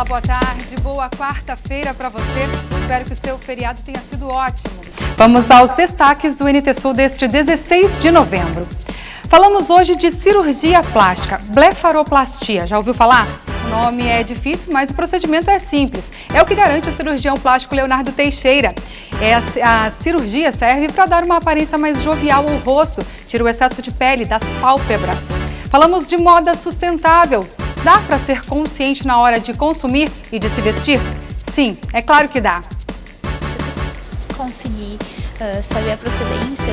Olá, boa tarde, boa quarta-feira para você. Espero que o seu feriado tenha sido ótimo. Vamos aos destaques do NT Sul deste 16 de novembro. Falamos hoje de cirurgia plástica, blefaroplastia. Já ouviu falar? O nome é difícil, mas o procedimento é simples. É o que garante o cirurgião plástico Leonardo Teixeira. A cirurgia serve para dar uma aparência mais jovial ao rosto, tira o excesso de pele das pálpebras. Falamos de moda sustentável. Dá para ser consciente na hora de consumir e de se vestir? Sim, é claro que dá. Se tu conseguir saber a procedência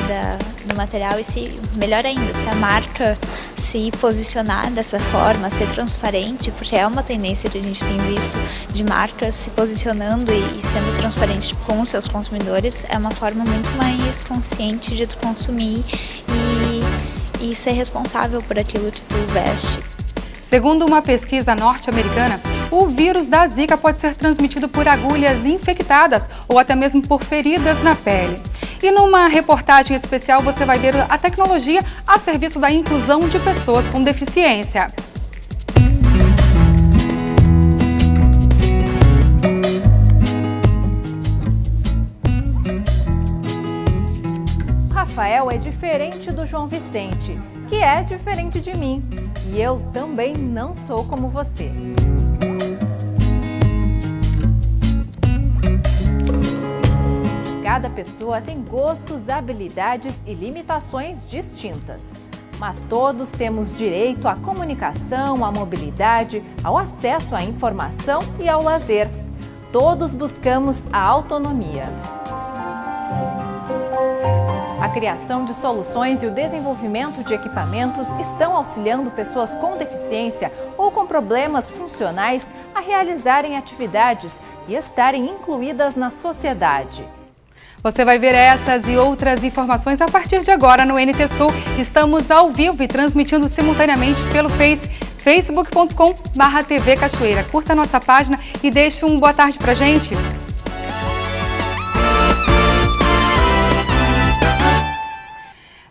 do material e, se melhor ainda, se a marca se posicionar dessa forma, ser transparente, porque é uma tendência que a gente tem visto de marcas se posicionando e sendo transparente com os seus consumidores, é uma forma muito mais consciente de tu consumir e ser responsável por aquilo que tu veste. Segundo uma pesquisa norte-americana, o vírus da Zika pode ser transmitido por agulhas infectadas ou até mesmo por feridas na pele. E numa reportagem especial você vai ver a tecnologia a serviço da inclusão de pessoas com deficiência. Rafael é diferente do João Vicente, que é diferente de mim. E eu também não sou como você. Cada pessoa tem gostos, habilidades e limitações distintas. Mas todos temos direito à comunicação, à mobilidade, ao acesso à informação e ao lazer. Todos buscamos a autonomia. A criação de soluções e o desenvolvimento de equipamentos estão auxiliando pessoas com deficiência ou com problemas funcionais a realizarem atividades e estarem incluídas na sociedade. Você vai ver essas e outras informações a partir de agora no NT Sul. Estamos ao vivo e transmitindo simultaneamente pelo facebook.com/TV Cachoeira. Curta a nossa página e deixe um boa tarde pra gente.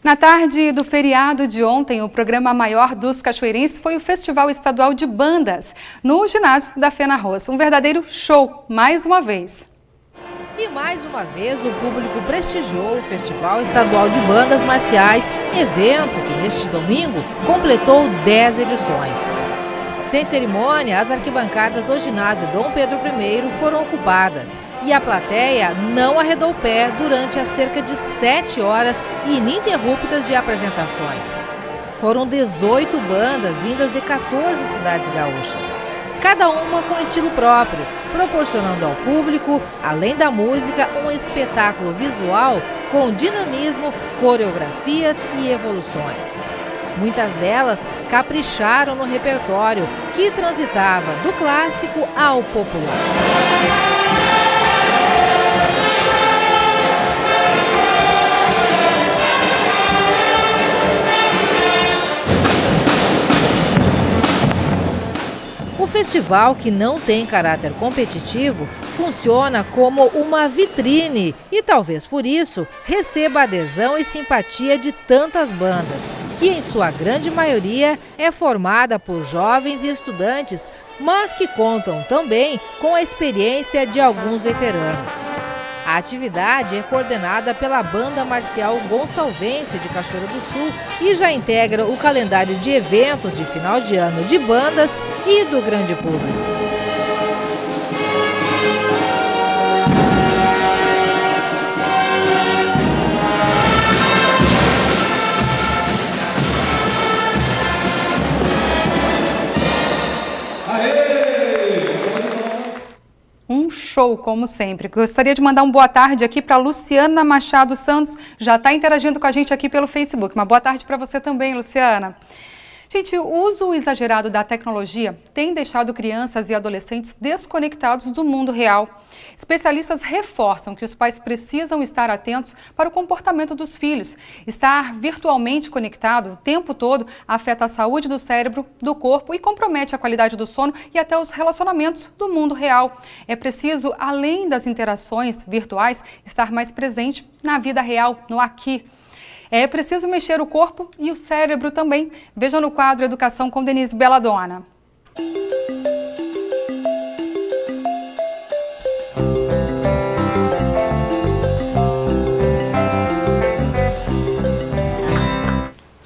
Na tarde do feriado de ontem, o programa maior dos cachoeirenses foi o Festival Estadual de Bandas, no ginásio da Fena Roça. Um verdadeiro show, mais uma vez. E mais uma vez o público prestigiou o Festival Estadual de Bandas Marciais, evento que neste domingo completou 10 edições. Sem cerimônia, as arquibancadas do ginásio Dom Pedro I foram ocupadas e a plateia não arredou o pé durante as cerca de 7 horas ininterruptas de apresentações. Foram 18 bandas vindas de 14 cidades gaúchas, cada uma com estilo próprio, proporcionando ao público, além da música, um espetáculo visual com dinamismo, coreografias e evoluções. Muitas delas capricharam no repertório, que transitava do clássico ao popular. O festival, que não tem caráter competitivo, funciona como uma vitrine e talvez por isso receba adesão e simpatia de tantas bandas, que em sua grande maioria é formada por jovens e estudantes, mas que contam também com a experiência de alguns veteranos. A atividade é coordenada pela Banda Marcial Gonçalvense de Cachoeira do Sul e já integra o calendário de eventos de final de ano de bandas e do grande público. Show, como sempre. Gostaria de mandar uma boa tarde aqui para Luciana Machado Santos, já está interagindo com a gente aqui pelo Facebook. Uma boa tarde para você também, Luciana. Gente, o uso exagerado da tecnologia tem deixado crianças e adolescentes desconectados do mundo real. Especialistas reforçam que os pais precisam estar atentos para o comportamento dos filhos. Estar virtualmente conectado o tempo todo afeta a saúde do cérebro, do corpo e compromete a qualidade do sono e até os relacionamentos do mundo real. É preciso, além das interações virtuais, estar mais presente na vida real, no aqui. É preciso mexer o corpo e o cérebro também. Veja no quadro Educação com Denise Belladonna.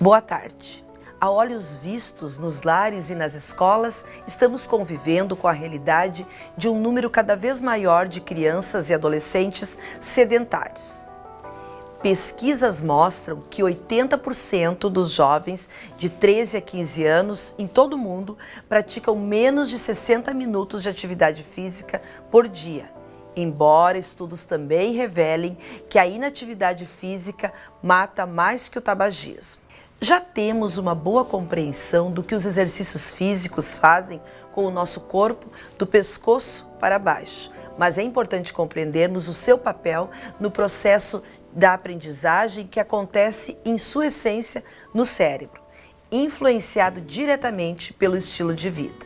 Boa tarde. A olhos vistos nos lares e nas escolas, estamos convivendo com a realidade de um número cada vez maior de crianças e adolescentes sedentários. Pesquisas mostram que 80% dos jovens de 13 a 15 anos em todo o mundo praticam menos de 60 minutos de atividade física por dia, embora estudos também revelem que a inatividade física mata mais que o tabagismo. Já temos uma boa compreensão do que os exercícios físicos fazem com o nosso corpo do pescoço para baixo, mas é importante compreendermos o seu papel no processo da aprendizagem que acontece em sua essência no cérebro, influenciado diretamente pelo estilo de vida.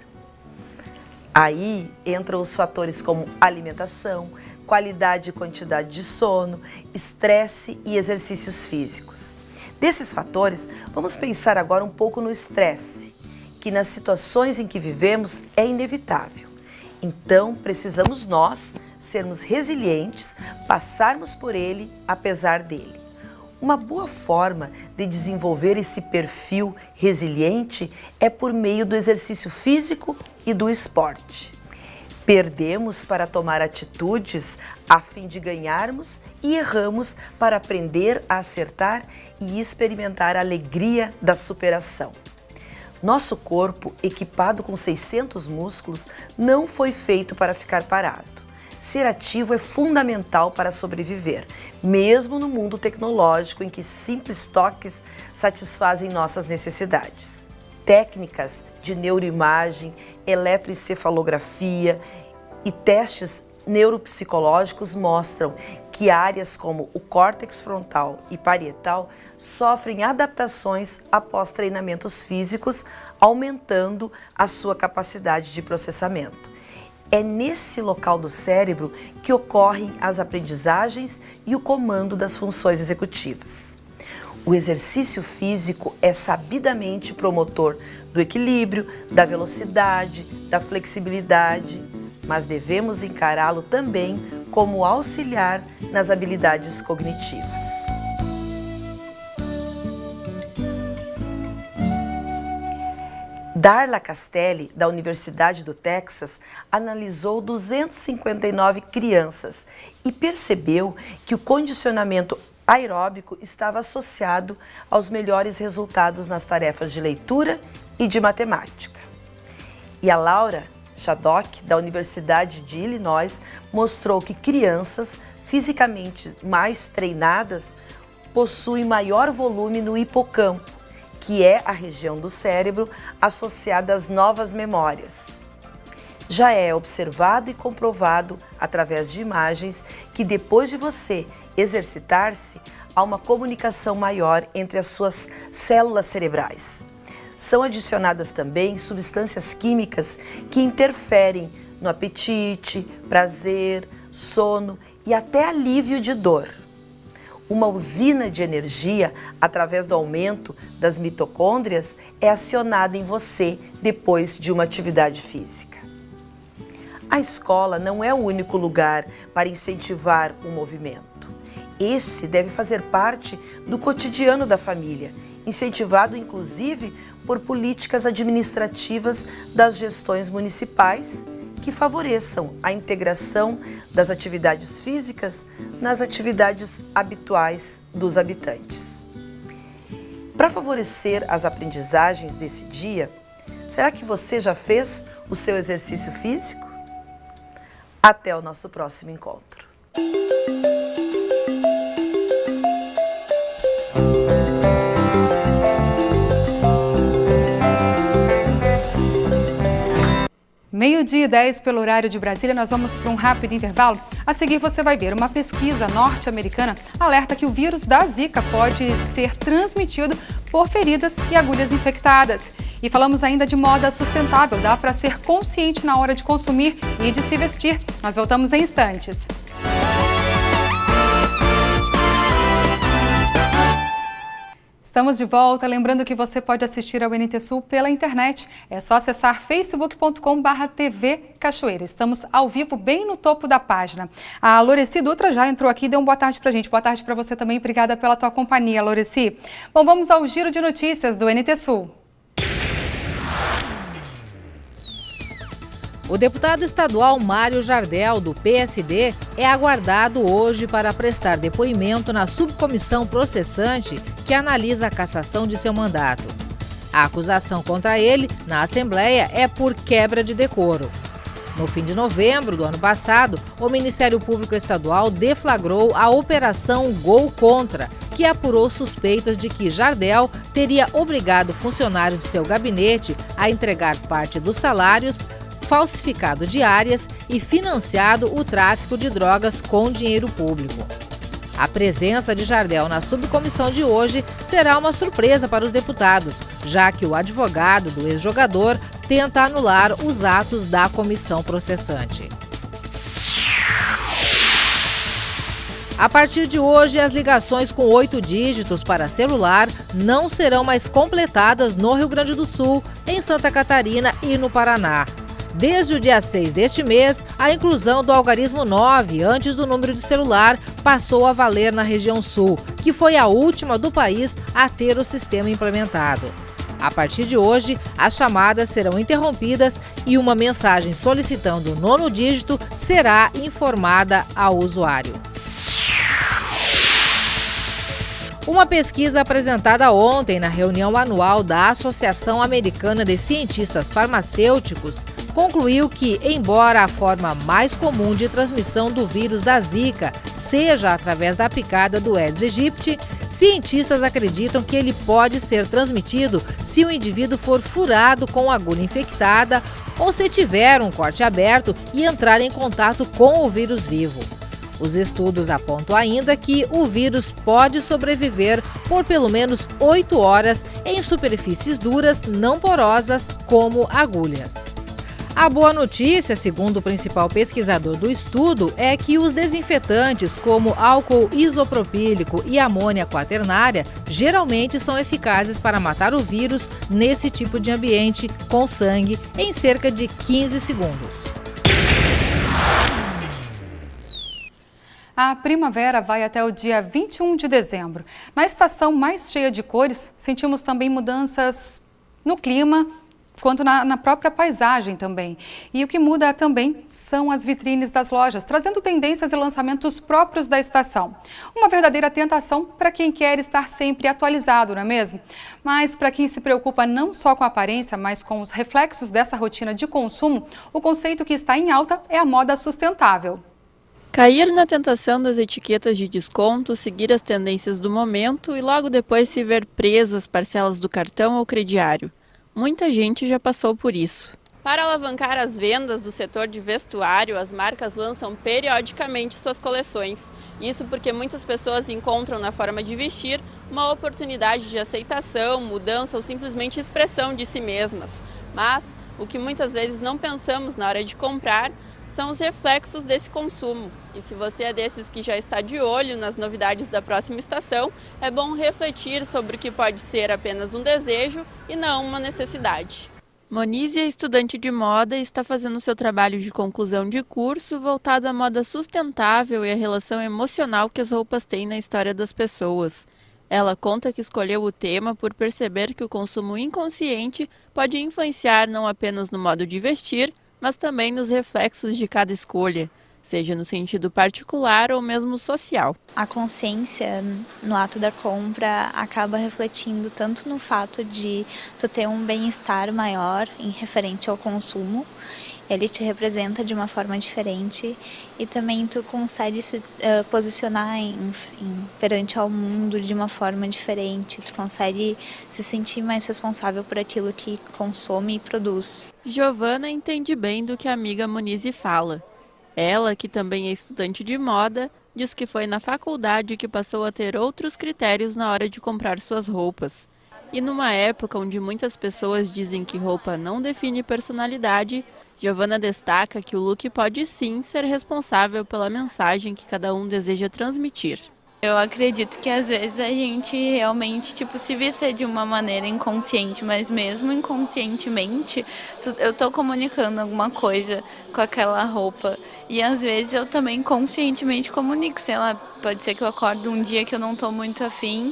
Aí entram os fatores como alimentação, qualidade e quantidade de sono, estresse e exercícios físicos. Desses fatores, vamos pensar agora um pouco no estresse, que nas situações em que vivemos é inevitável. Então, precisamos nós sermos resilientes, passarmos por ele apesar dele. Uma boa forma de desenvolver esse perfil resiliente é por meio do exercício físico e do esporte. Perdemos para tomar atitudes a fim de ganharmos e erramos para aprender a acertar e experimentar a alegria da superação. Nosso corpo, equipado com 600 músculos, não foi feito para ficar parado. Ser ativo é fundamental para sobreviver, mesmo no mundo tecnológico em que simples toques satisfazem nossas necessidades. Técnicas de neuroimagem, eletroencefalografia e testes neuropsicológicos mostram que áreas como o córtex frontal e parietal sofrem adaptações após treinamentos físicos, aumentando a sua capacidade de processamento. É nesse local do cérebro que ocorrem as aprendizagens e o comando das funções executivas. O exercício físico é sabidamente promotor do equilíbrio, da velocidade, da flexibilidade, mas devemos encará-lo também como auxiliar nas habilidades cognitivas. Darla Castelli, da Universidade do Texas, analisou 259 crianças e percebeu que o condicionamento aeróbico estava associado aos melhores resultados nas tarefas de leitura e de matemática. E a Laura Shaddock, da Universidade de Illinois, mostrou que crianças fisicamente mais treinadas possuem maior volume no hipocampo, que é a região do cérebro associada às novas memórias. Já é observado e comprovado através de imagens que depois de você exercitar-se, há uma comunicação maior entre as suas células cerebrais. São adicionadas também substâncias químicas que interferem no apetite, prazer, sono e até alívio de dor. Uma usina de energia, através do aumento das mitocôndrias, é acionada em você depois de uma atividade física. A escola não é o único lugar para incentivar o movimento. Esse deve fazer parte do cotidiano da família, incentivado inclusive por políticas administrativas das gestões municipais que favoreçam a integração das atividades físicas nas atividades habituais dos habitantes. Para favorecer as aprendizagens desse dia, será que você já fez o seu exercício físico? Até o nosso próximo encontro. Meio-dia e 10 pelo horário de Brasília, nós vamos para um rápido intervalo. A seguir você vai ver uma pesquisa norte-americana alerta que o vírus da Zika pode ser transmitido por feridas e agulhas infectadas. E falamos ainda de moda sustentável, dá para ser consciente na hora de consumir e de se vestir. Nós voltamos em instantes. Estamos de volta, lembrando que você pode assistir ao NT Sul pela internet. É só acessar facebook.com/TV Cachoeira. Estamos ao vivo bem no topo da página. A Loreci Dutra já entrou aqui e deu uma boa tarde pra gente. Boa tarde para você também, obrigada pela tua companhia, Loreci. Bom, vamos ao giro de notícias do NT Sul. O deputado estadual Mário Jardel, do PSD, é aguardado hoje para prestar depoimento na subcomissão processante que analisa a cassação de seu mandato. A acusação contra ele, na Assembleia, é por quebra de decoro. No fim de novembro do ano passado, o Ministério Público Estadual deflagrou a Operação Gol Contra, que apurou suspeitas de que Jardel teria obrigado funcionários do seu gabinete a entregar parte dos salários, falsificado diárias e financiado o tráfico de drogas com dinheiro público. A presença de Jardel na subcomissão de hoje será uma surpresa para os deputados, já que o advogado do ex-jogador tenta anular os atos da comissão processante. A partir de hoje, as ligações com 8 dígitos para celular não serão mais completadas no Rio Grande do Sul, em Santa Catarina e no Paraná. Desde o dia 6 deste mês, a inclusão do algarismo 9 antes do número de celular passou a valer na região sul, que foi a última do país a ter o sistema implementado. A partir de hoje, as chamadas serão interrompidas e uma mensagem solicitando o 9º dígito será informada ao usuário. Uma pesquisa apresentada ontem na reunião anual da Associação Americana de Cientistas Farmacêuticos concluiu que, embora a forma mais comum de transmissão do vírus da Zika seja através da picada do Aedes aegypti, cientistas acreditam que ele pode ser transmitido se o indivíduo for furado com agulha infectada ou se tiver um corte aberto e entrar em contato com o vírus vivo. Os estudos apontam ainda que o vírus pode sobreviver por pelo menos 8 horas em superfícies duras não porosas, como agulhas. A boa notícia, segundo o principal pesquisador do estudo, é que os desinfetantes como álcool isopropílico e amônia quaternária geralmente são eficazes para matar o vírus nesse tipo de ambiente com sangue em cerca de 15 segundos. A primavera vai até o dia 21 de dezembro. Na estação mais cheia de cores, sentimos também mudanças no clima, quanto na própria paisagem também. E o que muda também são as vitrines das lojas, trazendo tendências e lançamentos próprios da estação. Uma verdadeira tentação para quem quer estar sempre atualizado, não é mesmo? Mas para quem se preocupa não só com a aparência, mas com os reflexos dessa rotina de consumo, o conceito que está em alta é a moda sustentável. Cair na tentação das etiquetas de desconto, seguir as tendências do momento e logo depois se ver preso às parcelas do cartão ou crediário. Muita gente já passou por isso. Para alavancar as vendas do setor de vestuário, as marcas lançam periodicamente suas coleções. Isso porque muitas pessoas encontram na forma de vestir uma oportunidade de aceitação, mudança ou simplesmente expressão de si mesmas. Mas o que muitas vezes não pensamos na hora de comprar são os reflexos desse consumo. E se você é desses que já está de olho nas novidades da próxima estação, é bom refletir sobre o que pode ser apenas um desejo e não uma necessidade. Monize é estudante de moda e está fazendo seu trabalho de conclusão de curso voltado à moda sustentável e à relação emocional que as roupas têm na história das pessoas. Ela conta que escolheu o tema por perceber que o consumo inconsciente pode influenciar não apenas no modo de vestir, mas também nos reflexos de cada escolha, seja no sentido particular ou mesmo social. A consciência no ato da compra acaba refletindo tanto no fato de tu ter um bem-estar maior em referente ao consumo, ele te representa de uma forma diferente e também tu consegue se posicionar perante ao mundo de uma forma diferente, tu consegue se sentir mais responsável por aquilo que consome e produz. Giovana entende bem do que a amiga Monize fala. Ela, que também é estudante de moda, diz que foi na faculdade que passou a ter outros critérios na hora de comprar suas roupas. E numa época onde muitas pessoas dizem que roupa não define personalidade, Giovana destaca que o look pode sim ser responsável pela mensagem que cada um deseja transmitir. Eu acredito que às vezes a gente realmente se vê de uma maneira inconsciente, mas mesmo inconscientemente eu tô comunicando alguma coisa com aquela roupa. E às vezes eu também conscientemente comunico, sei lá, pode ser que eu acordo um dia que eu não tô muito afim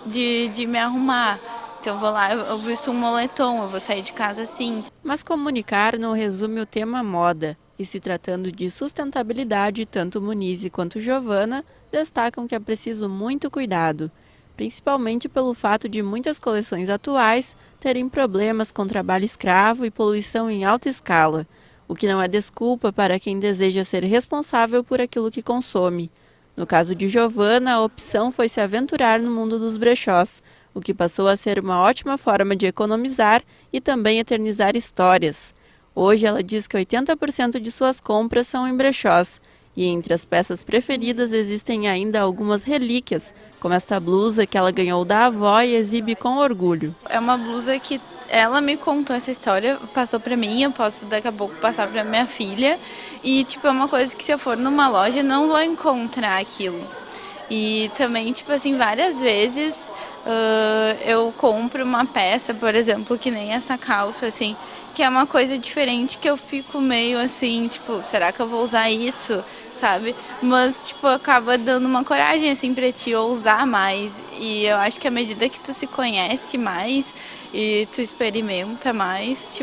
de me arrumar. Então eu vou lá, eu visto um moletom, eu vou sair de casa assim. Mas comunicar não resume o tema moda. E se tratando de sustentabilidade, tanto Monize quanto Giovana destacam que é preciso muito cuidado, principalmente pelo fato de muitas coleções atuais terem problemas com trabalho escravo e poluição em alta escala, o que não é desculpa para quem deseja ser responsável por aquilo que consome. No caso de Giovana, a opção foi se aventurar no mundo dos brechós, o que passou a ser uma ótima forma de economizar e também eternizar histórias. Hoje ela diz que 80% de suas compras são em brechós e entre as peças preferidas existem ainda algumas relíquias, como esta blusa que ela ganhou da avó e exibe com orgulho. É uma blusa que ela me contou essa história, passou para mim, eu posso daqui a pouco passar para minha filha e é uma coisa que se eu for numa loja não vou encontrar aquilo. E também, várias vezes eu compro uma peça, por exemplo, que nem essa calça, assim, que é uma coisa diferente que eu fico meio assim, será que eu vou usar isso, sabe? Mas, acaba dando uma coragem, assim, pra ti ousar mais. E eu acho que à medida que tu se conhece mais e tu experimenta mais,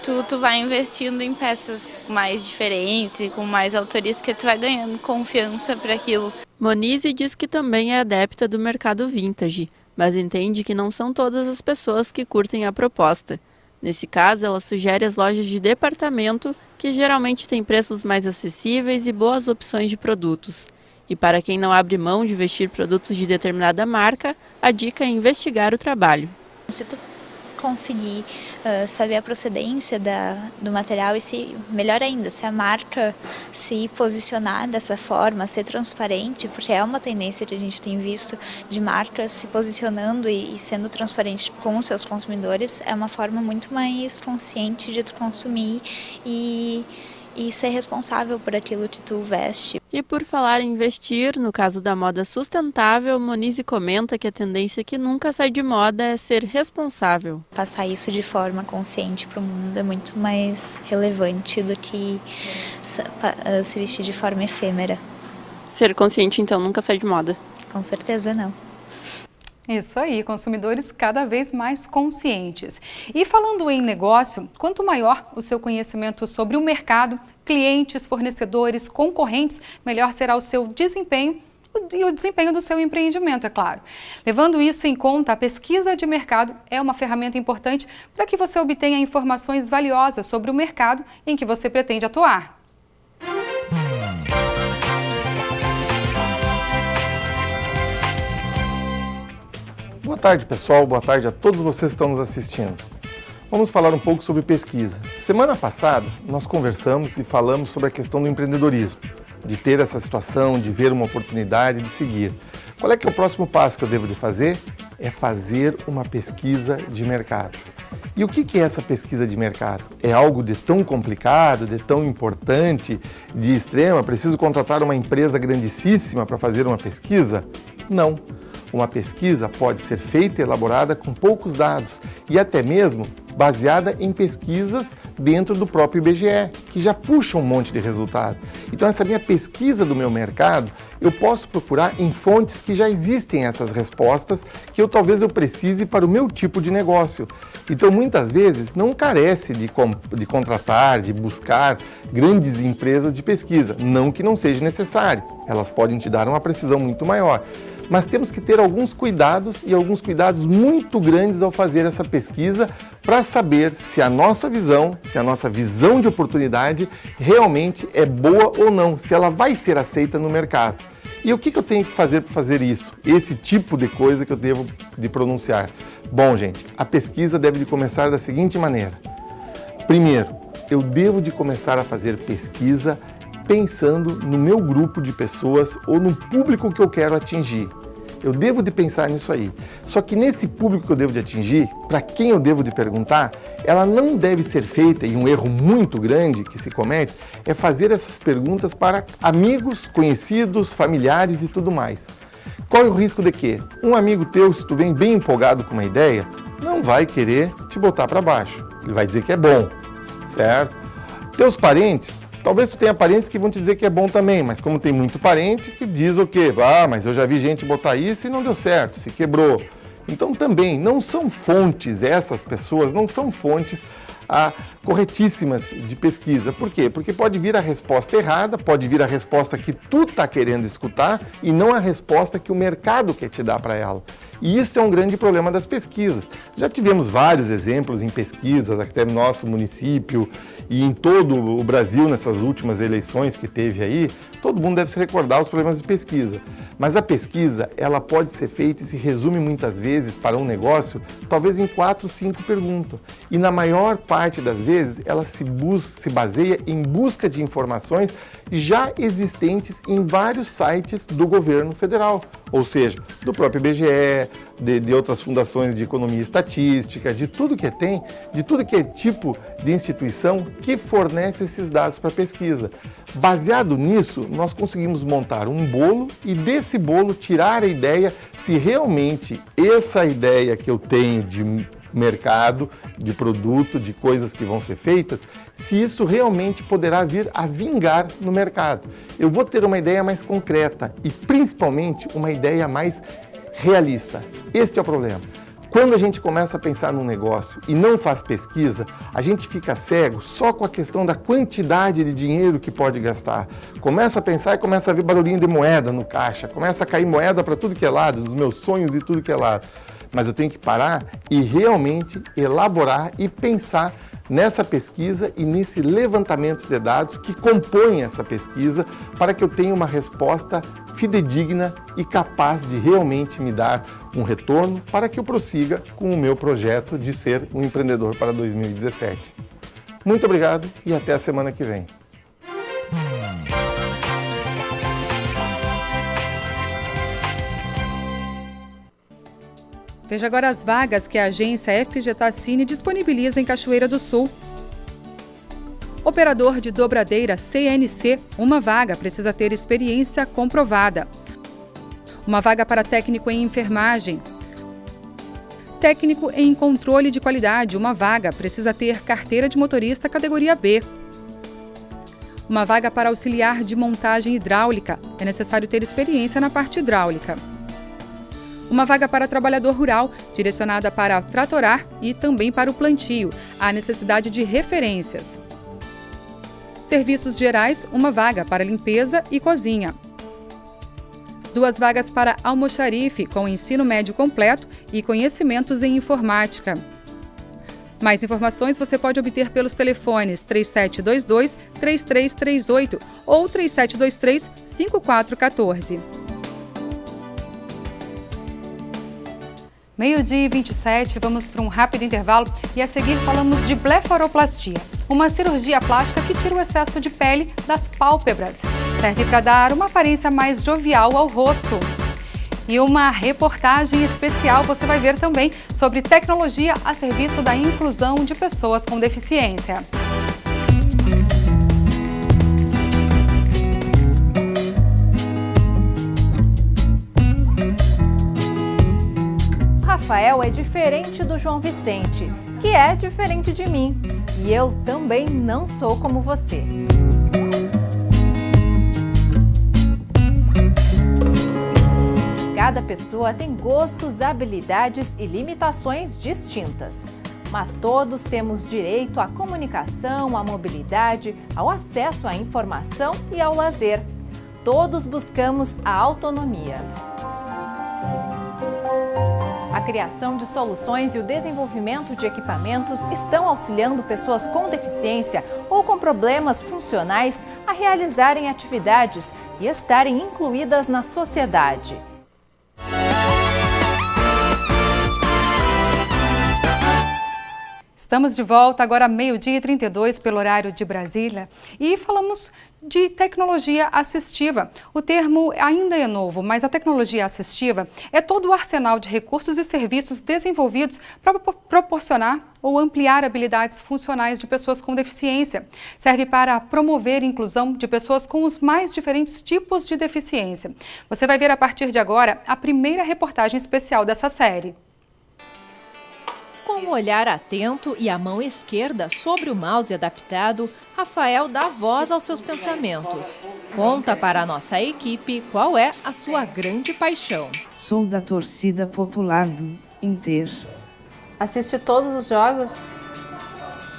tu vai investindo em peças mais diferentes e com mais autorias, que tu vai ganhando confiança para aquilo. Monize diz que também é adepta do mercado vintage, mas entende que não são todas as pessoas que curtem a proposta. Nesse caso, ela sugere as lojas de departamento, que geralmente têm preços mais acessíveis e boas opções de produtos. E para quem não abre mão de vestir produtos de determinada marca, a dica é investigar o trabalho. Se tu conseguir saber a procedência do material e, se melhor ainda, se a marca se posicionar dessa forma, ser transparente, porque é uma tendência que a gente tem visto de marcas se posicionando e sendo transparente com os seus consumidores, é uma forma muito mais consciente de tu consumir e ser responsável por aquilo que tu veste. E por falar em vestir, no caso da moda sustentável, Monize comenta que a tendência que nunca sai de moda é ser responsável. Passar isso de forma consciente para o mundo é muito mais relevante do que se vestir de forma efêmera. Ser consciente, então, nunca sai de moda? Com certeza não. Isso aí, consumidores cada vez mais conscientes. E falando em negócio, quanto maior o seu conhecimento sobre o mercado, clientes, fornecedores, concorrentes, melhor será o seu desempenho e o desempenho do seu empreendimento, é claro. Levando isso em conta, a pesquisa de mercado é uma ferramenta importante para que você obtenha informações valiosas sobre o mercado em que você pretende atuar. Boa tarde, pessoal. Boa tarde a todos vocês que estão nos assistindo. Vamos falar um pouco sobre pesquisa. Semana passada, nós conversamos e falamos sobre a questão do empreendedorismo, de ter essa situação, de ver uma oportunidade, de seguir. Qual é que é o próximo passo que eu devo de fazer? É fazer uma pesquisa de mercado. E o que é essa pesquisa de mercado? É algo de tão complicado, de tão importante, de extrema? Preciso contratar uma empresa grandíssima para fazer uma pesquisa? Não. Uma pesquisa pode ser feita e elaborada com poucos dados e até mesmo baseada em pesquisas dentro do próprio IBGE, que já puxa um monte de resultado. Então essa minha pesquisa do meu mercado, eu posso procurar em fontes que já existem essas respostas que talvez eu precise para o meu tipo de negócio. Então muitas vezes não carece de contratar, de buscar grandes empresas de pesquisa, não que não seja necessário, elas podem te dar uma precisão muito maior. Mas temos que ter alguns cuidados e alguns cuidados muito grandes ao fazer essa pesquisa para saber se a nossa visão, de oportunidade realmente é boa ou não, se ela vai ser aceita no mercado. E o que eu tenho que fazer para fazer isso? Esse tipo de coisa que eu devo de pronunciar. Bom, gente, a pesquisa deve de começar da seguinte maneira. Primeiro, eu devo de começar a fazer pesquisa pensando no meu grupo de pessoas ou no público que eu quero atingir. Eu devo de pensar nisso aí. Só que nesse público que eu devo de atingir, para quem eu devo de perguntar, ela não deve ser feita, e um erro muito grande que se comete, é fazer essas perguntas para amigos, conhecidos, familiares e tudo mais. Qual é o risco de quê? Um amigo teu, se tu vem bem empolgado com uma ideia, não vai querer te botar para baixo. Ele vai dizer que é bom, certo? Teus parentes, talvez tu tenha parentes que vão te dizer que é bom também, mas como tem muito parente que diz o quê? Ah, mas eu já vi gente botar isso e não deu certo, se quebrou. Então também não são fontes, essas pessoas não são fontes corretíssimas de pesquisa. Por quê? Porque pode vir a resposta errada, pode vir a resposta que tu está querendo escutar e não a resposta que o mercado quer te dar para ela. E isso é um grande problema das pesquisas. Já tivemos vários exemplos em pesquisas, até no nosso município e em todo o Brasil, nessas últimas eleições que teve aí, todo mundo deve se recordar os problemas de pesquisa. Mas a pesquisa, ela pode ser feita e se resume muitas vezes para um negócio, talvez em 4, 5 perguntas. E na maior parte das vezes, ela se baseia em busca de informações já existentes em vários sites do governo federal. Ou seja, do próprio IBGE, de outras fundações de economia e estatística, de tudo que tem, de tudo que é tipo de instituição que fornece esses dados para pesquisa. Baseado nisso, nós conseguimos montar um bolo e desse bolo tirar a ideia se realmente essa ideia que eu tenho de mercado, de produto, de coisas que vão ser feitas, se isso realmente poderá vir a vingar no mercado. Eu vou ter uma ideia mais concreta e principalmente uma ideia mais realista. Este é o problema. Quando a gente começa a pensar num negócio e não faz pesquisa, a gente fica cego só com a questão da quantidade de dinheiro que pode gastar. Começa a pensar e começa a ver barulhinho de moeda no caixa, começa a cair moeda para tudo que é lado, dos meus sonhos e tudo que é lado. Mas eu tenho que parar e realmente elaborar e pensar nessa pesquisa e nesse levantamento de dados que compõem essa pesquisa para que eu tenha uma resposta fidedigna e capaz de realmente me dar um retorno para que eu prossiga com o meu projeto de ser um empreendedor para 2017. Muito obrigado e até a semana que vem. Veja agora as vagas que a agência FGTACine disponibiliza em Cachoeira do Sul. Operador de dobradeira CNC, uma vaga, precisa ter experiência comprovada. Uma vaga para técnico em enfermagem. Técnico em controle de qualidade, uma vaga, precisa ter carteira de motorista categoria B. Uma vaga para auxiliar de montagem hidráulica, é necessário ter experiência na parte hidráulica. Uma vaga para trabalhador rural, direcionada para tratorar e também para o plantio. Há necessidade de referências. Serviços gerais, uma vaga para limpeza e cozinha. 2 vagas para almoxarife, com ensino médio completo e conhecimentos em informática. Mais informações você pode obter pelos telefones 3722-3338 ou 3723-5414. 12h27, vamos para um rápido intervalo e a seguir falamos de blefaroplastia, uma cirurgia plástica que tira o excesso de pele das pálpebras. Serve para dar uma aparência mais jovial ao rosto. E uma reportagem especial você vai ver também sobre tecnologia a serviço da inclusão de pessoas com deficiência. Rafael é diferente do João Vicente, que é diferente de mim. E eu também não sou como você. Cada pessoa tem gostos, habilidades e limitações distintas. Mas todos temos direito à comunicação, à mobilidade, ao acesso à informação e ao lazer. Todos buscamos a autonomia. A criação de soluções e o desenvolvimento de equipamentos estão auxiliando pessoas com deficiência ou com problemas funcionais a realizarem atividades e estarem incluídas na sociedade. Estamos de volta agora 12h32 pelo horário de Brasília e falamos de tecnologia assistiva. O termo ainda é novo, mas a tecnologia assistiva é todo o arsenal de recursos e serviços desenvolvidos para proporcionar ou ampliar habilidades funcionais de pessoas com deficiência. Serve para promover a inclusão de pessoas com os mais diferentes tipos de deficiência. Você vai ver a partir de agora a primeira reportagem especial dessa série. Com um olhar atento e a mão esquerda sobre o mouse adaptado, Rafael dá voz aos seus pensamentos. Conta para a nossa equipe qual é a sua grande paixão. Sou da torcida popular do Inter. Assiste todos os jogos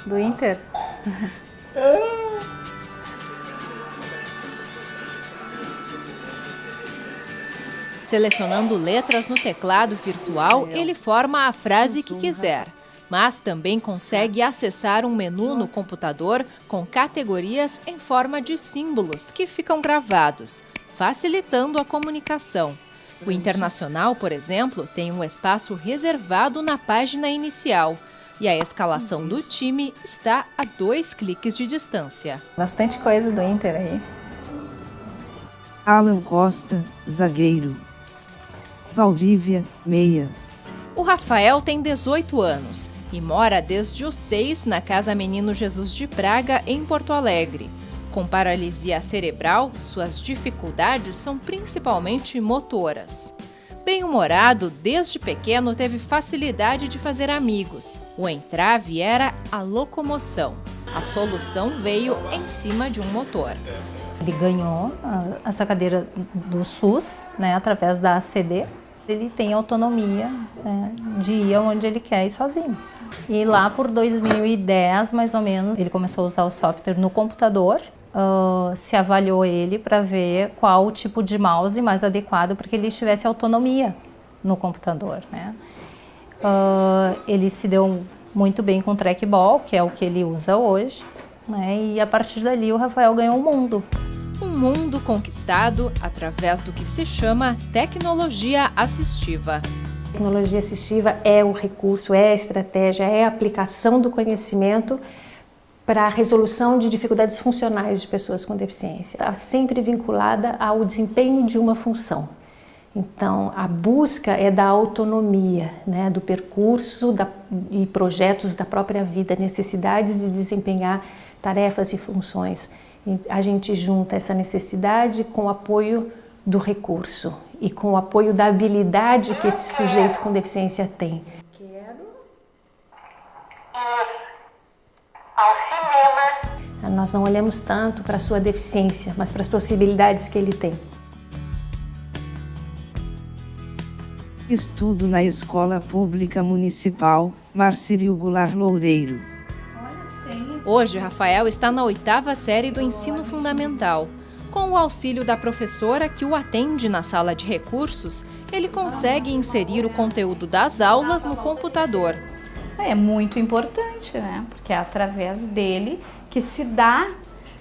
do Inter? Selecionando letras no teclado virtual, ele forma a frase que quiser, mas também consegue acessar um menu no computador com categorias em forma de símbolos que ficam gravados, facilitando a comunicação. O Internacional, por exemplo, tem um espaço reservado na página inicial e a escalação do time está a 2 cliques de distância. Bastante coisa do Inter aí. Alan Costa, zagueiro. Valdívia, meia. O Rafael tem 18 anos e mora desde os 6 na Casa Menino Jesus de Braga, em Porto Alegre. Com paralisia cerebral, suas dificuldades são principalmente motoras. Bem-humorado, desde pequeno teve facilidade de fazer amigos. O entrave era a locomoção. A solução veio em cima de um motor. Ele ganhou essa cadeira do SUS, né, através da ACD. Ele tem autonomia, né, de ir onde ele quer ir sozinho. E lá por 2010, mais ou menos, ele começou a usar o software no computador. Se avaliou ele para ver qual o tipo de mouse mais adequado para que ele tivesse autonomia no computador, né? Ele se deu muito bem com o trackball, que é o que ele usa hoje, né? E a partir dali o Rafael ganhou o mundo. Um mundo conquistado através do que se chama tecnologia assistiva. Tecnologia assistiva é o recurso, é a estratégia, é a aplicação do conhecimento para a resolução de dificuldades funcionais de pessoas com deficiência. Está sempre vinculada ao desempenho de uma função. Então, a busca é da autonomia, né, do percurso e projetos da própria vida, necessidades de desempenhar tarefas e funções. E a gente junta essa necessidade com o apoio do recurso e com o apoio da habilidade que esse sujeito com deficiência tem. Nós não olhamos tanto para a sua deficiência, mas para as possibilidades que ele tem. Estudo na Escola Pública Municipal, Marcílio Goulart Loureiro. Hoje, Rafael está na 8ª série do ensino fundamental. Com o auxílio da professora que o atende na sala de recursos, ele consegue inserir o conteúdo das aulas no computador. É muito importante, né? Porque é através dele que se dá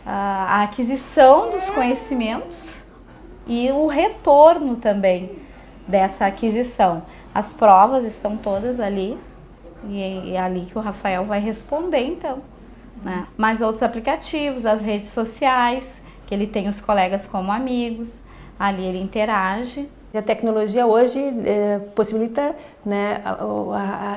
a aquisição dos conhecimentos e o retorno também dessa aquisição. As provas estão todas ali e é ali que o Rafael vai responder, então, né? Mais outros aplicativos, as redes sociais, que ele tem os colegas como amigos, ali ele interage. A tecnologia hoje possibilita, né,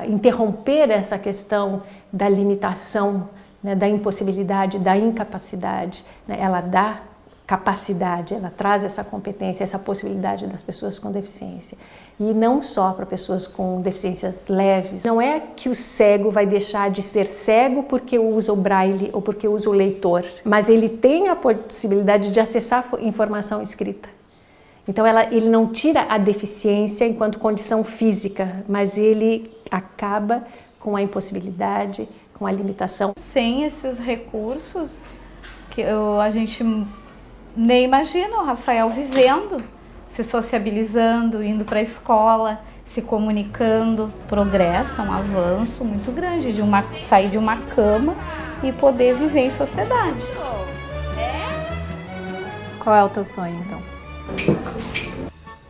interromper essa questão da limitação, né, da impossibilidade, da incapacidade. Né? Ela dá capacidade, ela traz essa competência, essa possibilidade das pessoas com deficiência. E não só para pessoas com deficiências leves. Não é que o cego vai deixar de ser cego porque usa o braille ou porque usa o leitor, mas ele tem a possibilidade de acessar informação escrita. Então ele não tira a deficiência enquanto condição física, mas ele acaba com a impossibilidade, com a limitação. Sem esses recursos, que a gente nem imagina o Rafael vivendo, se sociabilizando, indo para a escola, se comunicando. Progresso, é um avanço muito grande de sair de uma cama e poder viver em sociedade. Qual é o teu sonho, então?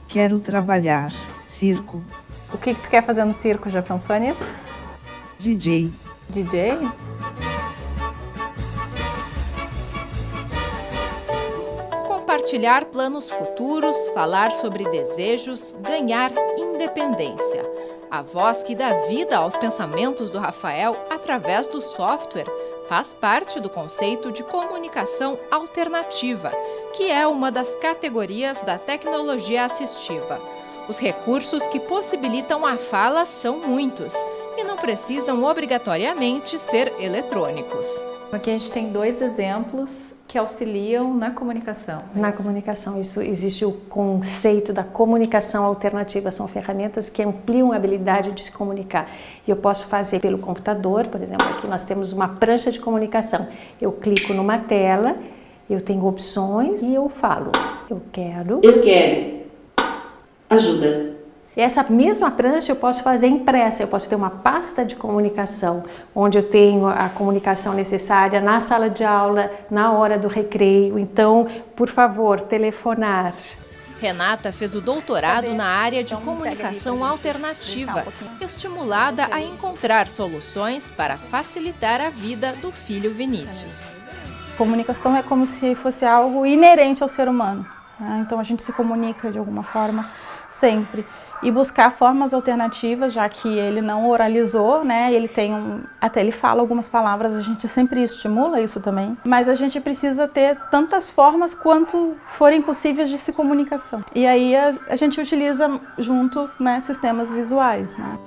Quero trabalhar, circo. O que tu quer fazer no circo? Já pensou nisso? DJ, DJ? Compartilhar planos futuros, falar sobre desejos, ganhar independência. A voz que dá vida aos pensamentos do Rafael através do software faz parte do conceito de comunicação alternativa, que é uma das categorias da tecnologia assistiva. Os recursos que possibilitam a fala são muitos e não precisam obrigatoriamente ser eletrônicos. Aqui a gente tem 2 exemplos que auxiliam na comunicação. Na comunicação, isso existe o conceito da comunicação alternativa, são ferramentas que ampliam a habilidade de se comunicar. E eu posso fazer pelo computador, por exemplo, aqui nós temos uma prancha de comunicação. Eu clico numa tela, eu tenho opções e eu falo. Eu quero. Ajuda. Essa mesma prancha eu posso fazer impressa, eu posso ter uma pasta de comunicação, onde eu tenho a comunicação necessária na sala de aula, na hora do recreio. Então, por favor, telefonar. Renata fez o doutorado na área de comunicação alternativa, estimulada a encontrar soluções para facilitar a vida do filho Vinícius. Comunicação é como se fosse algo inerente ao ser humano, né? Então a gente se comunica de alguma forma sempre. E buscar formas alternativas, já que ele não oralizou, né? Ele tem até ele fala algumas palavras, a gente sempre estimula isso também. Mas a gente precisa ter tantas formas quanto forem possíveis de se comunicação. E aí a gente utiliza junto, né, sistemas visuais, né?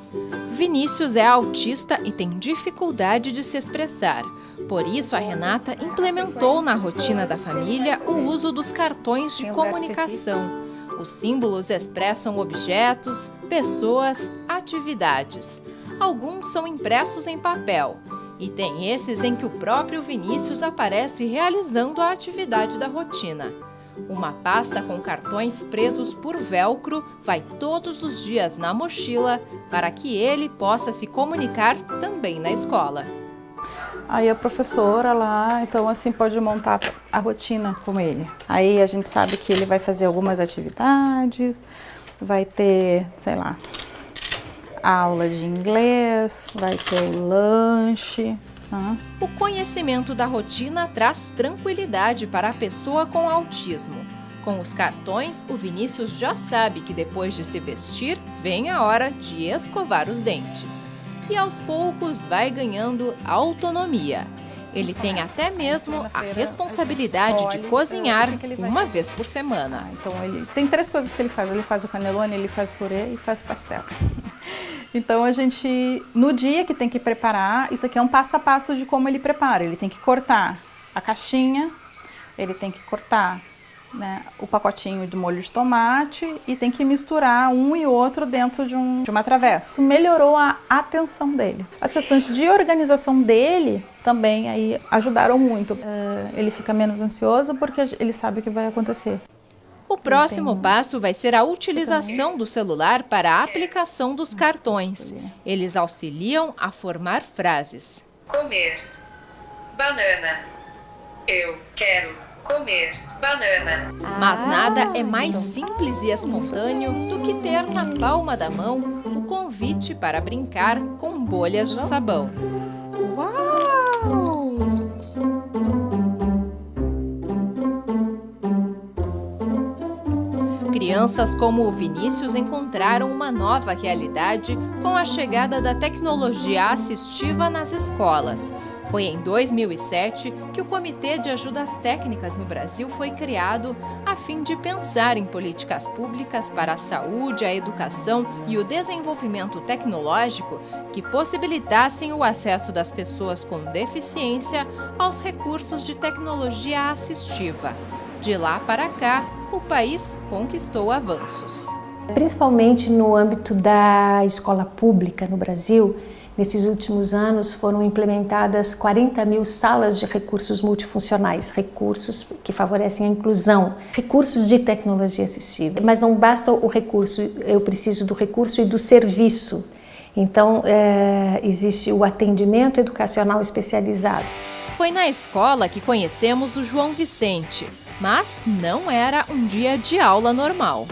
Vinícius é autista e tem dificuldade de se expressar. Por isso, a Renata implementou na rotina da família o uso dos cartões de comunicação. Os símbolos expressam objetos, pessoas, atividades. Alguns são impressos em papel e tem esses em que o próprio Vinícius aparece realizando a atividade da rotina. Uma pasta com cartões presos por velcro vai todos os dias na mochila para que ele possa se comunicar também na escola. Aí a professora lá, então assim, pode montar a rotina com ele. Aí a gente sabe que ele vai fazer algumas atividades, vai ter, sei lá, aula de inglês, vai ter o lanche. O conhecimento da rotina traz tranquilidade para a pessoa com autismo. Com os cartões, o Vinícius já sabe que depois de se vestir, vem a hora de escovar os dentes. E aos poucos vai ganhando autonomia. Ele tem até mesmo a responsabilidade de cozinhar uma vez por semana. Então ele tem 3 coisas que ele faz o cannelloni, ele faz purê e faz pastel. Então a gente, no dia que tem que preparar, isso aqui é um passo a passo de como ele prepara. Ele tem que cortar a caixinha, ele tem que cortar, né, o pacotinho de molho de tomate e tem que misturar um e outro dentro de uma travessa. Isso melhorou a atenção dele. As questões de organização dele também aí ajudaram muito. Ele fica menos ansioso porque ele sabe o que vai acontecer. O próximo passo vai ser a utilização do celular para a aplicação dos cartões. Eles auxiliam a formar frases. Comer banana. Eu quero comer banana. Mas nada é mais simples e espontâneo do que ter na palma da mão o convite para brincar com bolhas de sabão. Uau! Crianças como o Vinícius encontraram uma nova realidade com a chegada da tecnologia assistiva nas escolas. Foi em 2007 que o Comitê de Ajudas Técnicas no Brasil foi criado a fim de pensar em políticas públicas para a saúde, a educação e o desenvolvimento tecnológico que possibilitassem o acesso das pessoas com deficiência aos recursos de tecnologia assistiva. De lá para cá, o país conquistou avanços. Principalmente no âmbito da escola pública no Brasil, nesses últimos anos foram implementadas 40 mil salas de recursos multifuncionais, recursos que favorecem a inclusão, recursos de tecnologia assistiva. Mas não basta o recurso, eu preciso do recurso e do serviço. Então, existe o atendimento educacional especializado. Foi na escola que conhecemos o João Vicente, mas não era um dia de aula normal.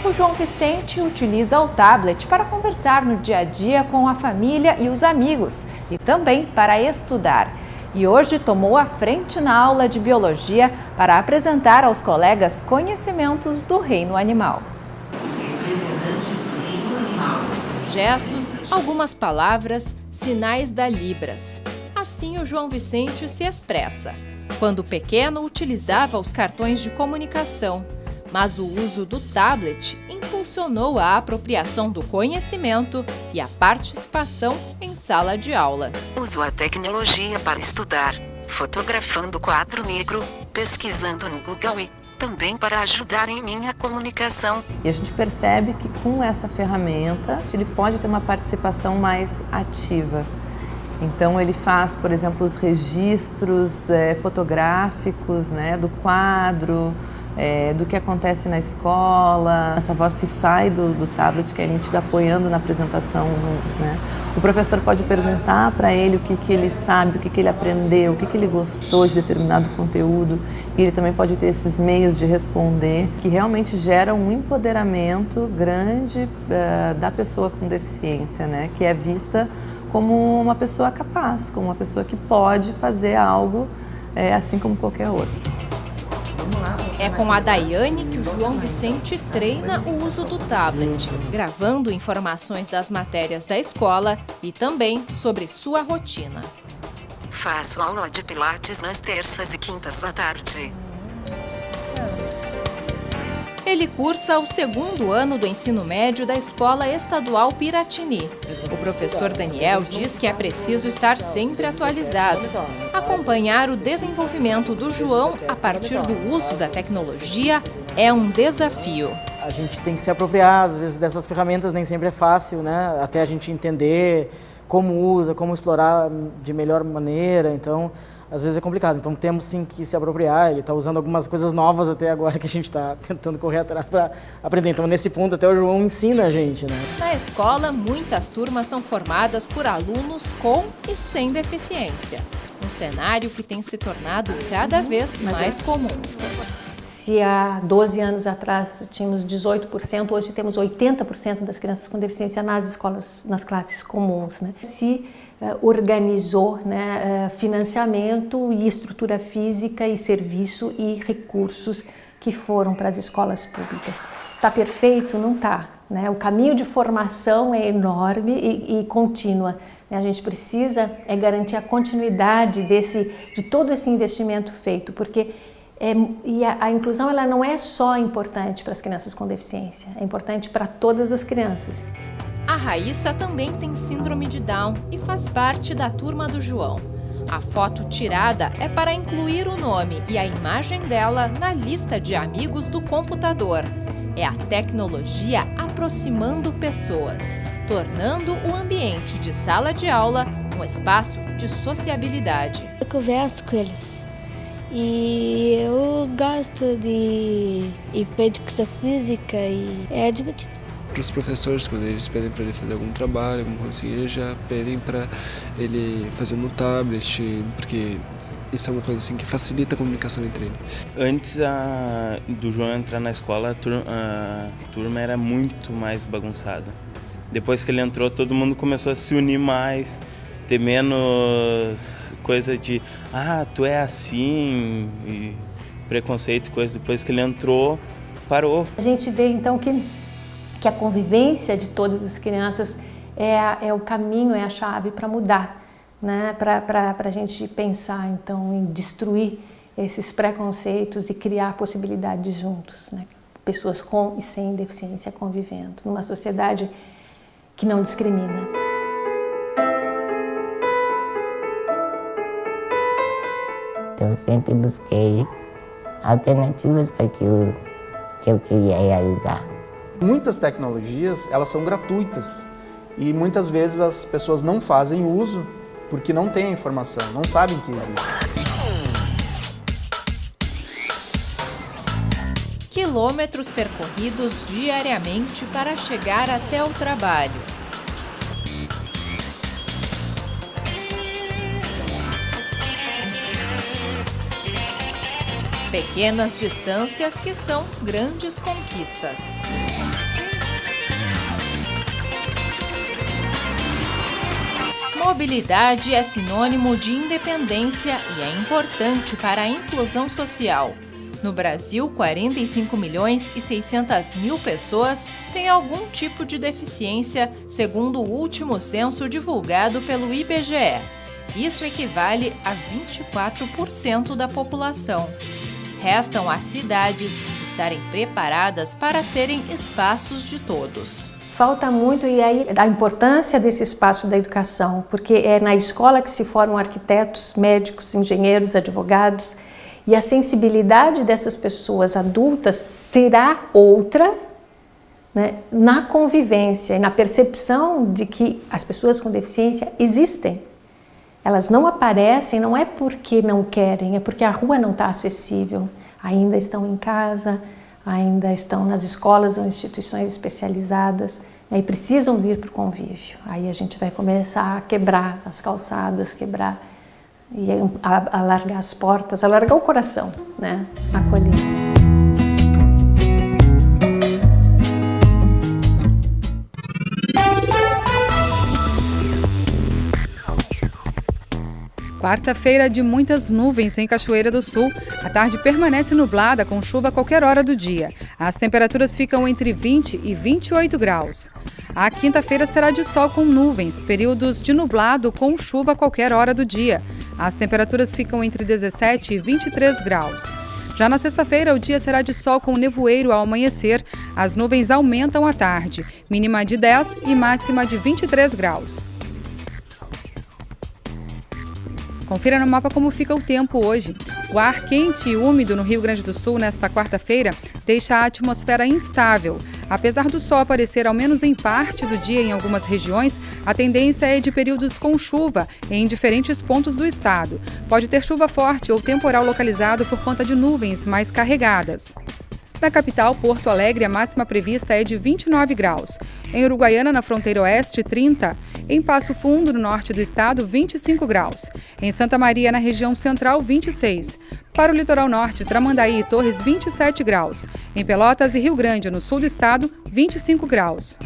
O João Vicente utiliza o tablet para conversar no dia a dia com a família e os amigos e também para estudar. E hoje tomou a frente na aula de biologia para apresentar aos colegas conhecimentos do reino animal. Os representantes do reino animal. Gestos, algumas palavras, sinais da Libras. Assim o João Vicente se expressa. Quando pequeno, utilizava os cartões de comunicação, mas o uso do tablet impulsionou a apropriação do conhecimento e a participação em sala de aula. Uso a tecnologia para estudar, fotografando quadro negro, pesquisando no Google e também para ajudar em minha comunicação. E a gente percebe que com essa ferramenta ele pode ter uma participação mais ativa. Então ele faz, por exemplo, os registros fotográficos, né, do quadro, do que acontece na escola, essa voz que sai do tablet que a gente está apoiando na apresentação, né? O professor pode perguntar para ele o que ele sabe, o que ele aprendeu, o que ele gostou de determinado conteúdo, e ele também pode ter esses meios de responder que realmente geram um empoderamento grande da pessoa com deficiência, né? Que é vista como uma pessoa capaz, como uma pessoa que pode fazer algo assim como qualquer outro. É com a Daiane que o João Vicente treina o uso do tablet, gravando informações das matérias da escola e também sobre sua rotina. Faço aula de pilates nas terças e quintas à tarde. Ele cursa o 2º ano do ensino médio da Escola Estadual Piratini. O professor Daniel diz que é preciso estar sempre atualizado, acompanhar o desenvolvimento do João a partir do uso da tecnologia é um desafio. A gente tem que se apropriar, às vezes, dessas ferramentas, nem sempre é fácil, né? Até a gente entender como usa, como explorar de melhor maneira, então às vezes é complicado. Então temos sim que se apropriar, ele está usando algumas coisas novas até agora que a gente está tentando correr atrás para aprender. Então nesse ponto até o João ensina a gente, né? Na escola, muitas turmas são formadas por alunos com e sem deficiência. Um cenário que tem se tornado cada vez mais comum. Se há 12 anos atrás tínhamos 18%, hoje temos 80% das crianças com deficiência nas escolas, nas classes comuns, né? Se organizou, né, financiamento e estrutura física e serviço e recursos que foram para as escolas públicas. Está perfeito? Não está, né? O caminho de formação é enorme e contínua. A gente precisa garantir a continuidade de todo esse investimento feito, porque a inclusão ela não é só importante para as crianças com deficiência, é importante para todas as crianças. A Raíssa também tem síndrome de Down e faz parte da turma do João. A foto tirada é para incluir o nome e a imagem dela na lista de amigos do computador. É a tecnologia aproximando pessoas, tornando o ambiente de sala de aula um espaço de sociabilidade. Eu converso com eles e eu gosto de ir para a educação física e é divertido. Para os professores, quando eles pedem para ele fazer algum trabalho, alguma coisa assim, eles já pedem para ele fazer no tablet, porque isso é uma coisa assim que facilita a comunicação entre eles. Antes do João entrar na escola, a turma era muito mais bagunçada. Depois que ele entrou, todo mundo começou a se unir mais, ter menos coisa de tu é assim, e preconceito, coisa. Depois que ele entrou, parou. A gente vê então que a convivência de todas as crianças é o caminho, é a chave para mudar, né? Para a gente pensar então em destruir esses preconceitos e criar possibilidades juntos, né? Pessoas com e sem deficiência convivendo numa sociedade que não discrimina. Eu sempre busquei alternativas para aquilo que eu queria realizar. Muitas tecnologias, elas são gratuitas e muitas vezes as pessoas não fazem uso porque não têm a informação, não sabem que existe. Quilômetros percorridos diariamente para chegar até o trabalho. Pequenas distâncias que são grandes conquistas. Mobilidade é sinônimo de independência e é importante para a inclusão social. No Brasil, 45 milhões e 600 mil pessoas têm algum tipo de deficiência, segundo o último censo divulgado pelo IBGE. Isso equivale a 24% da população. Restam às cidades estarem preparadas para serem espaços de todos. Falta muito, e aí a importância desse espaço da educação, porque é na escola que se formam arquitetos, médicos, engenheiros, advogados, e a sensibilidade dessas pessoas adultas será outra, né, na convivência e na percepção de que as pessoas com deficiência existem. Elas não aparecem, não é porque não querem, é porque a rua não está acessível. Ainda estão em casa, ainda estão nas escolas ou instituições especializadas, né, e precisam vir para o convívio. Aí a gente vai começar a quebrar as calçadas, quebrar e alargar as portas, alargar o coração, né, acolher. Quarta-feira de muitas nuvens em Cachoeira do Sul. A tarde permanece nublada com chuva a qualquer hora do dia. As temperaturas ficam entre 20 e 28 graus. A quinta-feira será de sol com nuvens, períodos de nublado com chuva a qualquer hora do dia. As temperaturas ficam entre 17 e 23 graus. Já na sexta-feira, o dia será de sol com nevoeiro ao amanhecer. As nuvens aumentam à tarde, mínima de 10 e máxima de 23 graus. Confira no mapa como fica o tempo hoje. O ar quente e úmido no Rio Grande do Sul nesta quarta-feira deixa a atmosfera instável. Apesar do sol aparecer ao menos em parte do dia em algumas regiões, a tendência é de períodos com chuva em diferentes pontos do estado. Pode ter chuva forte ou temporal localizado por conta de nuvens mais carregadas. Na capital, Porto Alegre, a máxima prevista é de 29 graus. Em Uruguaiana, na fronteira oeste, 30. Em Passo Fundo, no norte do estado, 25 graus. Em Santa Maria, na região central, 26. Para o litoral norte, Tramandaí e Torres, 27 graus. Em Pelotas e Rio Grande, no sul do estado, 25 graus.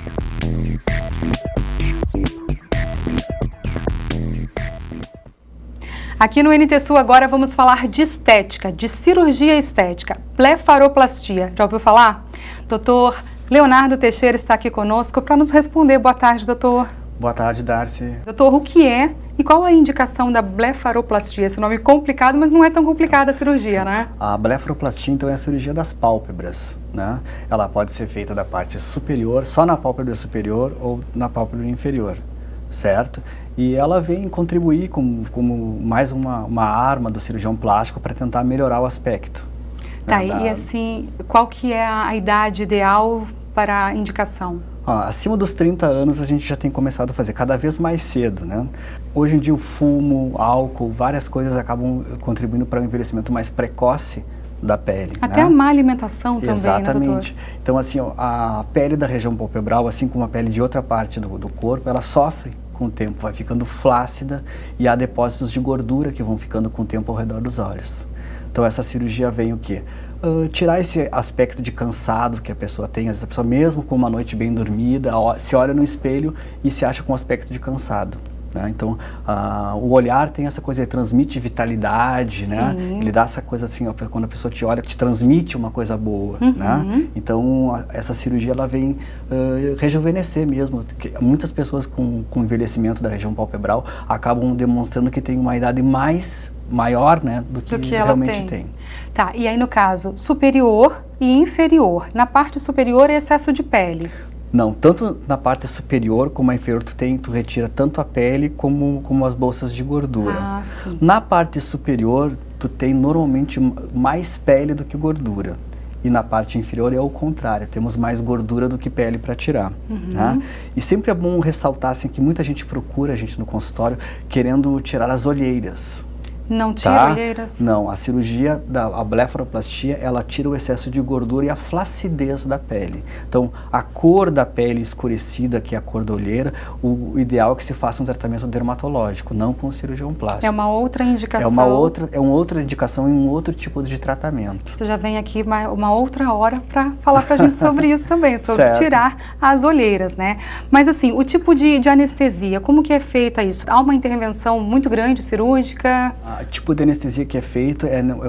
Aqui no NT Sul agora vamos falar de estética, de cirurgia estética, blefaroplastia. Já ouviu falar? Doutor Leonardo Teixeira está aqui conosco para nos responder. Boa tarde, doutor. Boa tarde, Darcy. Doutor, o que é e qual a indicação da blefaroplastia? Esse nome é complicado, mas não é tão complicada a cirurgia, né? A blefaroplastia, então, é a cirurgia das pálpebras, né? Ela pode ser feita da parte superior, só na pálpebra superior ou na pálpebra inferior, certo? E ela vem contribuir como mais uma arma do cirurgião plástico para tentar melhorar o aspecto. Tá, e assim, qual que é a idade ideal para a indicação? Acima dos 30 anos a gente já tem começado a fazer cada vez mais cedo, né? Hoje em dia o fumo, álcool, várias coisas acabam contribuindo para um envelhecimento mais precoce da pele. Até a má alimentação também, exatamente, né, doutor? Então, assim, a pele da região palpebral, assim como a pele de outra parte do corpo, ela sofre com o tempo, vai ficando flácida e há depósitos de gordura que vão ficando com o tempo ao redor dos olhos. Então essa cirurgia vem o quê? Tirar esse aspecto de cansado que a pessoa tem, às vezes a pessoa mesmo com uma noite bem dormida, se olha no espelho e se acha com um aspecto de cansado. Né? Então, o olhar tem essa coisa, ele transmite vitalidade, né? Ele dá essa coisa assim, ó, quando a pessoa te olha, te transmite uma coisa boa, né? Então, essa cirurgia, ela vem rejuvenescer mesmo. Muitas pessoas com envelhecimento da região palpebral acabam demonstrando que tem uma idade maior, né, do que realmente tem. Tá, e aí no caso, superior e inferior. Na parte superior é excesso de pele. Não, tanto na parte superior como a inferior tu retira tanto a pele como as bolsas de gordura. Ah, sim. Na parte superior tu tem normalmente mais pele do que gordura. E na parte inferior é o contrário, temos mais gordura do que pele para tirar. Né? E sempre é bom ressaltar assim, que muita gente procura a gente no consultório querendo tirar as olheiras. Não tira olheiras? Não, a cirurgia a blefaroplastia, ela tira o excesso de gordura e a flacidez da pele. Então, a cor da pele escurecida, que é a cor da olheira, o ideal é que se faça um tratamento dermatológico, não com cirurgião plástico. É uma outra indicação. É uma outra indicação e um outro tipo de tratamento. Tu já vem aqui uma outra hora para falar pra gente sobre isso também, sobre tirar as olheiras, né? Mas assim, o tipo de anestesia, como que é feita isso? Há uma intervenção muito grande, cirúrgica? O tipo de anestesia que é feito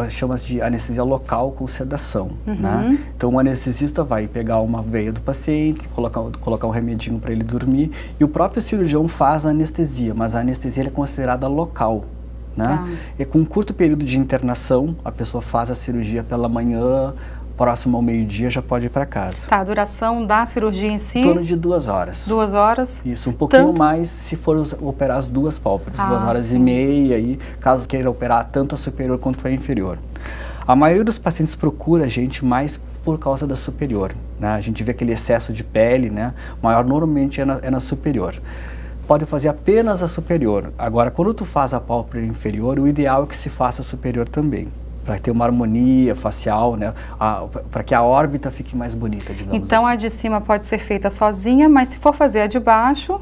chama-se de anestesia local com sedação, né? Então o anestesista vai pegar uma veia do paciente, colocar um remedinho para ele dormir, e o próprio cirurgião faz a anestesia, mas a anestesia é considerada local, né? E com um curto período de internação, a pessoa faz a cirurgia pela manhã, próximo ao meio-dia já pode ir para casa. Tá, a duração da cirurgia em si? Em torno de 2 horas. 2 horas? Isso, um pouquinho mais se for operar as duas pálpebras, 2 horas e meia, aí, caso queira operar tanto a superior quanto a inferior. A maioria dos pacientes procura a gente mais por causa da superior, né? A gente vê aquele excesso de pele, né? Maior normalmente é na superior. Pode fazer apenas a superior. Agora, quando tu faz a pálpebra inferior, o ideal é que se faça a superior também, para ter uma harmonia facial, né? Para que a órbita fique mais bonita, digamos assim. Então a de cima pode ser feita sozinha, mas se for fazer a de baixo...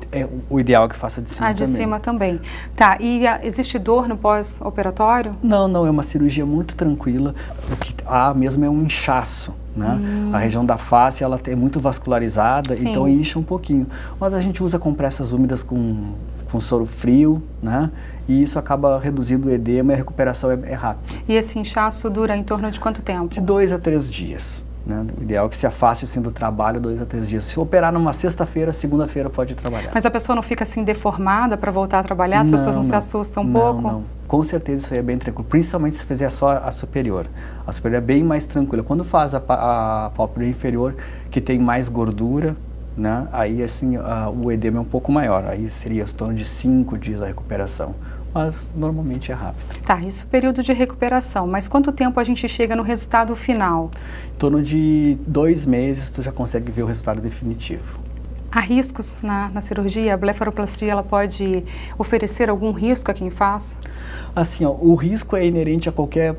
O ideal é que faça a de cima também. A de cima também. Tá, e existe dor no pós-operatório? Não, é uma cirurgia muito tranquila. O que há mesmo é um inchaço, né? A região da face, ela é muito vascularizada, então incha um pouquinho. Mas a gente usa compressas úmidas com soro frio, né? E isso acaba reduzindo o edema e a recuperação é rápida. E esse inchaço dura em torno de quanto tempo? De 2 a 3 dias. Né? O ideal é que se afaste assim do trabalho 2 a 3 dias. Se operar numa sexta-feira, segunda-feira pode trabalhar. Mas a pessoa não fica assim deformada para voltar a trabalhar? As pessoas não se assustam um pouco? Não. Com certeza isso aí é bem tranquilo. Principalmente se fizer só a superior. A superior é bem mais tranquila. Quando faz a pálpebra inferior, que tem mais gordura, né? Aí assim o edema é um pouco maior, aí seria em torno de 5 dias a recuperação, mas normalmente é rápido. Tá, isso período de recuperação, mas quanto tempo a gente chega no resultado final? Em torno de 2 meses tu já consegue ver o resultado definitivo. Há riscos na cirurgia? A blefaroplastia, ela pode oferecer algum risco a quem faz? Assim, o risco é inerente a qualquer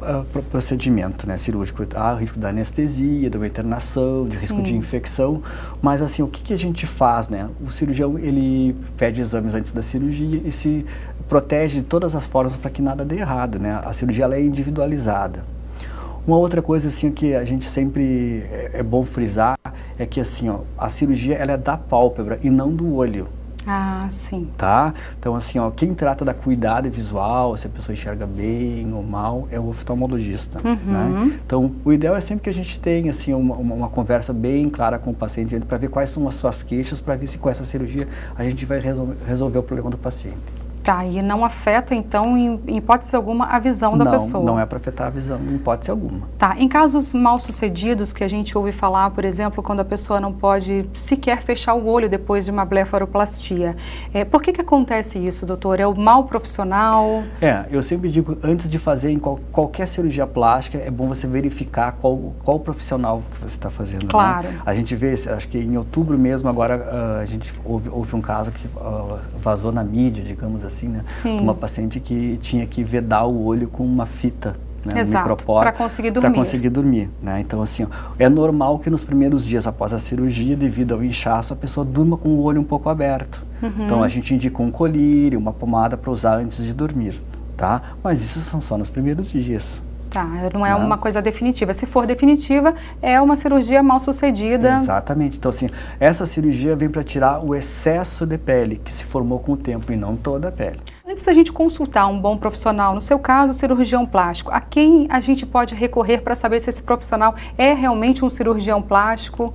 procedimento, né, cirúrgico. Há o risco da anestesia, de uma internação, de risco de infecção, mas assim, o que a gente faz, né? O cirurgião, ele pede exames antes da cirurgia e se protege de todas as formas para que nada dê errado, né? A cirurgia, ela é individualizada. Uma outra coisa assim que a gente sempre é bom frisar é que assim, a cirurgia ela é da pálpebra e não do olho. Ah, sim. Tá? Então assim, quem trata da acuidade visual, se a pessoa enxerga bem ou mal, é o oftalmologista. Né? Então o ideal é sempre que a gente tenha assim, uma conversa bem clara com o paciente para ver quais são as suas queixas, para ver se com essa cirurgia a gente vai resolver o problema do paciente. Tá, e não afeta, então, em hipótese alguma, a visão da pessoa? Não é para afetar a visão, em hipótese alguma. Tá, em casos mal sucedidos que a gente ouve falar, por exemplo, quando a pessoa não pode sequer fechar o olho depois de uma blefaroplastia, por que acontece isso, doutor? É o mal profissional? Eu sempre digo, antes de fazer em qualquer cirurgia plástica, é bom você verificar qual profissional que você está fazendo. Claro. Né? A gente vê, acho que em outubro mesmo, agora, a gente houve um caso que vazou na mídia, digamos assim, né? Uma paciente que tinha que vedar o olho com uma fita, né? Um micropore para conseguir dormir. Né? Então assim, é normal que nos primeiros dias após a cirurgia, devido ao inchaço, a pessoa durma com o olho um pouco aberto. Então a gente indica um colírio, uma pomada para usar antes de dormir, tá? Mas isso são só nos primeiros dias. Tá, não é uma coisa definitiva. Se for definitiva, é uma cirurgia mal sucedida. Exatamente. Então, assim, essa cirurgia vem para tirar o excesso de pele que se formou com o tempo e não toda a pele. Antes da gente consultar um bom profissional, no seu caso, cirurgião plástico, a quem a gente pode recorrer para saber se esse profissional é realmente um cirurgião plástico?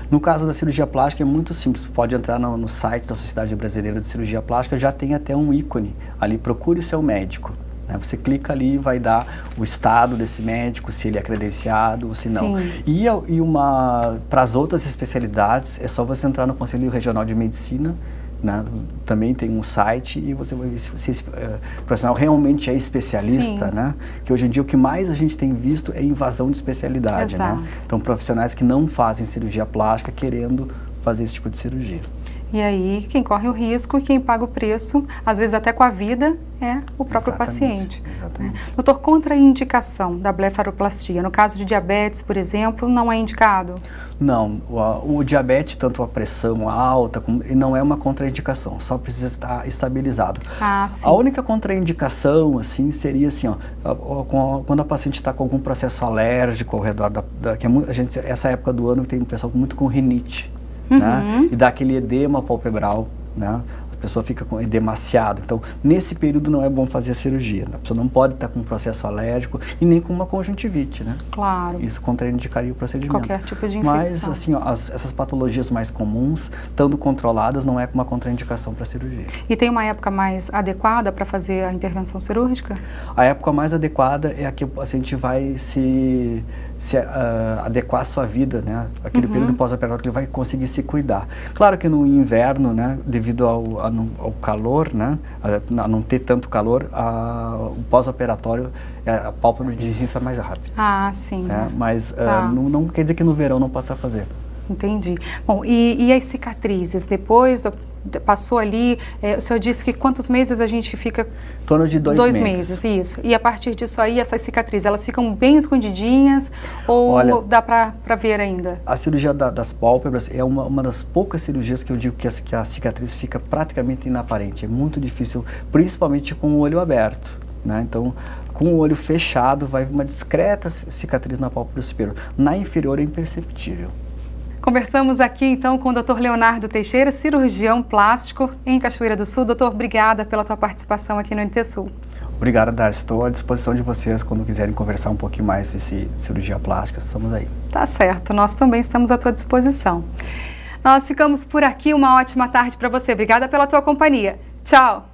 No caso da cirurgia plástica é muito simples, pode entrar no site da Sociedade Brasileira de Cirurgia Plástica, já tem até um ícone ali, procure o seu médico. Você clica ali e vai dar o estado desse médico, se ele é credenciado ou se não. E para as outras especialidades, é só você entrar no Conselho Regional de Medicina, né? Também tem um site e você vai ver se esse profissional realmente é especialista, né? Que hoje em dia o que mais a gente tem visto é invasão de especialidade, né? Então profissionais que não fazem cirurgia plástica querendo fazer esse tipo de cirurgia. E aí, quem corre o risco e quem paga o preço, às vezes até com a vida, é o próprio paciente. Exatamente. Doutor, contraindicação da blefaroplastia, no caso de diabetes, por exemplo, não é indicado? Não, o diabetes, tanto a pressão alta, não é uma contraindicação, só precisa estar estabilizado. Ah, sim. A única contraindicação, assim, seria assim, quando a paciente está com algum processo alérgico ao redor essa época do ano tem um pessoal muito com rinite. Né? E dá aquele edema palpebral, né? A pessoa fica com edemaciado. Então, nesse período não é bom fazer a cirurgia. A pessoa não pode estar com um processo alérgico e nem com uma conjuntivite, né? Claro. Isso contraindicaria o procedimento. Qualquer tipo de infecção. Mas, assim, essas patologias mais comuns, estando controladas, não é uma contraindicação para a cirurgia. E tem uma época mais adequada para fazer a intervenção cirúrgica? A época mais adequada é a que o paciente vai se adequar à sua vida, né? Aquele período pós-operatório que ele vai conseguir se cuidar. Claro que no inverno, né, devido ao calor, né, a não ter tanto calor, o pós-operatório, a pálpebra de ginseng é mais rápido. Ah, sim. Mas não quer dizer que no verão não possa fazer. Entendi. Bom, e as cicatrizes? Depois passou ali, o senhor disse que quantos meses a gente fica? Em torno de 2 meses. Isso. E a partir disso aí, essas cicatrizes, elas ficam bem escondidinhas ou Olha, dá para ver ainda? A cirurgia das pálpebras é uma das poucas cirurgias que eu digo que a cicatriz fica praticamente inaparente. É muito difícil, principalmente com o olho aberto, né? Então, com o olho fechado, vai uma discreta cicatriz na pálpebra superior. Na inferior é imperceptível. Conversamos aqui então com o Dr. Leonardo Teixeira, cirurgião plástico em Cachoeira do Sul. Doutor, obrigada pela tua participação aqui no NT Sul. Obrigado, Darcy. Estou à disposição de vocês quando quiserem conversar um pouquinho mais sobre cirurgia plástica. Estamos aí. Tá certo, nós também estamos à tua disposição. Nós ficamos por aqui. Uma ótima tarde para você. Obrigada pela tua companhia. Tchau!